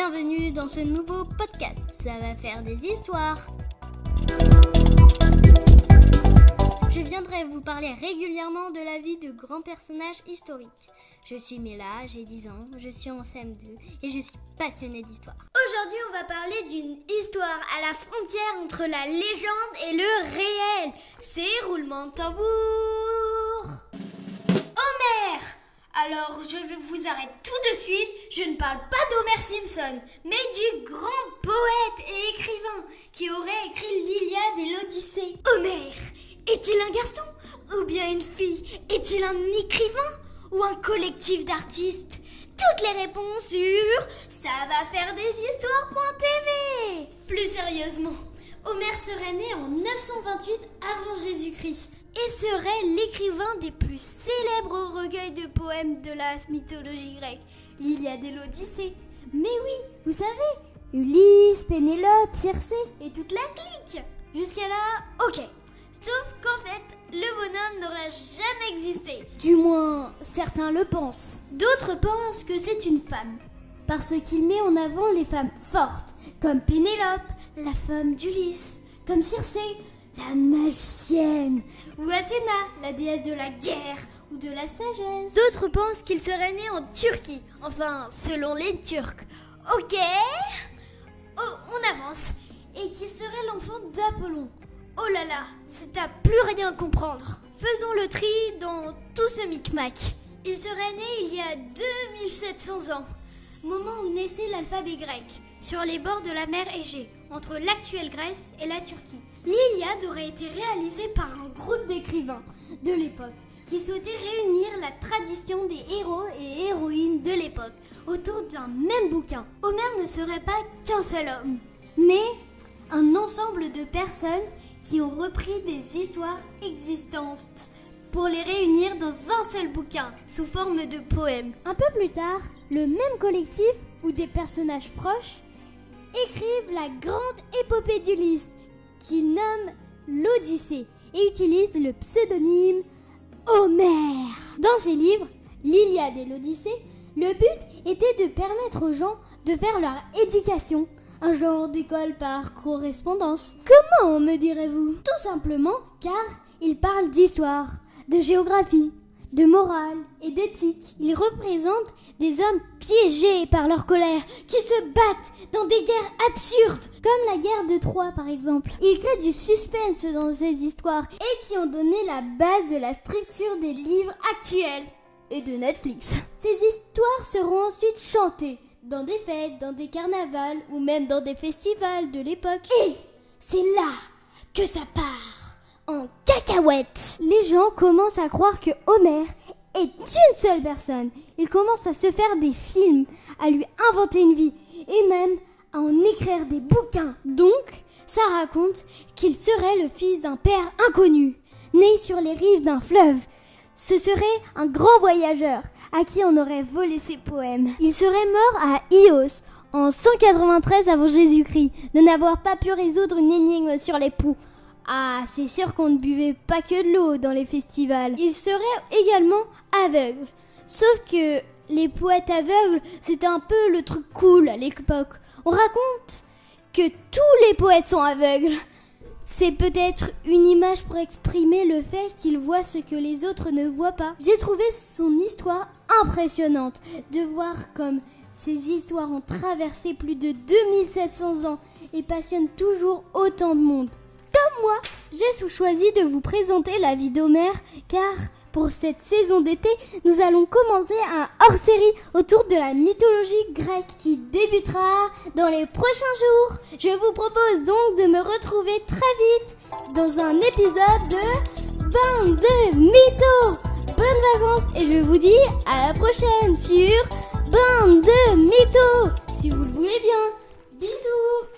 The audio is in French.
bienvenue dans ce nouveau podcast. Ça va faire des histoires. Je viendrai vous parler régulièrement de la vie de grands personnages historiques. Je suis Mela, j'ai 10 ans, je suis en CM2 et je suis passionnée d'histoire. Aujourd'hui, on va parler d'une histoire à la frontière entre la légende et le réel. C'est roulement de tambour. Homer! Alors, je vais vous arrêter tout de suite. Je ne parle pas d'Homer Simpson, mais du grand poète et écrivain qui aurait écrit l'Iliade et l'Odyssée. Homer, est-il un garçon ou bien une fille? Est-il un écrivain ou un collectif d'artistes? Toutes les réponses sur Ça va faire des histoires.tv. Plus sérieusement, Homer serait né en 928 avant Jésus-Christ et serait l'écrivain des plus célèbres recueils de poèmes de la mythologie grecque, l'Iliade et l'Odyssée. Mais oui, vous savez, Ulysse, Pénélope, Circé et toute la clique. Jusqu'à là, ok. Sauf qu'en fait, le bonhomme n'aurait jamais existé. Du moins, certains le pensent. D'autres pensent que c'est une femme, parce qu'il met en avant les femmes fortes, comme Pénélope, la femme d'Ulysse, comme Circé, la magicienne, ou Athéna, la déesse de la guerre ou de la sagesse. D'autres pensent qu'il serait né en Turquie, enfin, selon les Turcs. Ok, on avance, et qu'il serait l'enfant d'Apollon. Oh là là, c'est à plus rien comprendre. Faisons le tri dans tout ce micmac. Il serait né il y a 2700 ans, moment où naissait l'alphabet grec, sur les bords de la mer Égée, entre l'actuelle Grèce et la Turquie. L'Iliade aurait été réalisée par un groupe d'écrivains de l'époque qui souhaitaient réunir la tradition des héros et héroïnes de l'époque autour d'un même bouquin. Homère ne serait pas qu'un seul homme, mais un ensemble de personnes qui ont repris des histoires existantes pour les réunir dans un seul bouquin, sous forme de poèmes. Un peu plus tard, le même collectif, ou des personnages proches, écrivent la grande épopée d'Ulysse, qu'ils nomment l'Odyssée, et utilisent le pseudonyme Homère. Dans ces livres, l'Iliade et l'Odyssée, le but était de permettre aux gens de faire leur éducation, un genre d'école par correspondance. Comment, me direz-vous? Tout simplement car il parle d'histoire, de géographie, de morale et d'éthique. Il représente des hommes piégés par leur colère, qui se battent dans des guerres absurdes, comme la guerre de Troie par exemple. Il crée du suspense dans ces histoires et qui ont donné la base de la structure des livres actuels et de Netflix. Ces histoires seront ensuite chantées dans des fêtes, dans des carnavals ou même dans des festivals de l'époque. Et c'est là que ça part en cacahuète. Les gens commencent à croire que Homer est une seule personne. Ils commencent à se faire des films, à lui inventer une vie et même à en écrire des bouquins. Donc, ça raconte qu'il serait le fils d'un père inconnu, né sur les rives d'un fleuve. Ce serait un grand voyageur à qui on aurait volé ses poèmes. Il serait mort à Ios en 193 avant Jésus-Christ de n'avoir pas pu résoudre une énigme sur les poux. Ah, c'est sûr qu'on ne buvait pas que de l'eau dans les festivals. Il serait également aveugle. Sauf que les poètes aveugles, c'était un peu le truc cool à l'époque. On raconte que tous les poètes sont aveugles. C'est peut-être une image pour exprimer le fait qu'il voit ce que les autres ne voient pas. J'ai trouvé son histoire impressionnante de voir comme ces histoires ont traversé plus de 2700 ans et passionnent toujours autant de monde. Comme moi, j'ai choisi de vous présenter la vie d'Homère car pour cette saison d'été, nous allons commencer un hors-série autour de la mythologie grecque qui débutera dans les prochains jours. Je vous propose donc de me retrouver très vite dans un épisode de Bande de Mythos. Bonnes vacances et je vous dis à la prochaine sur Bande de Mythos, si vous le voulez bien. Bisous.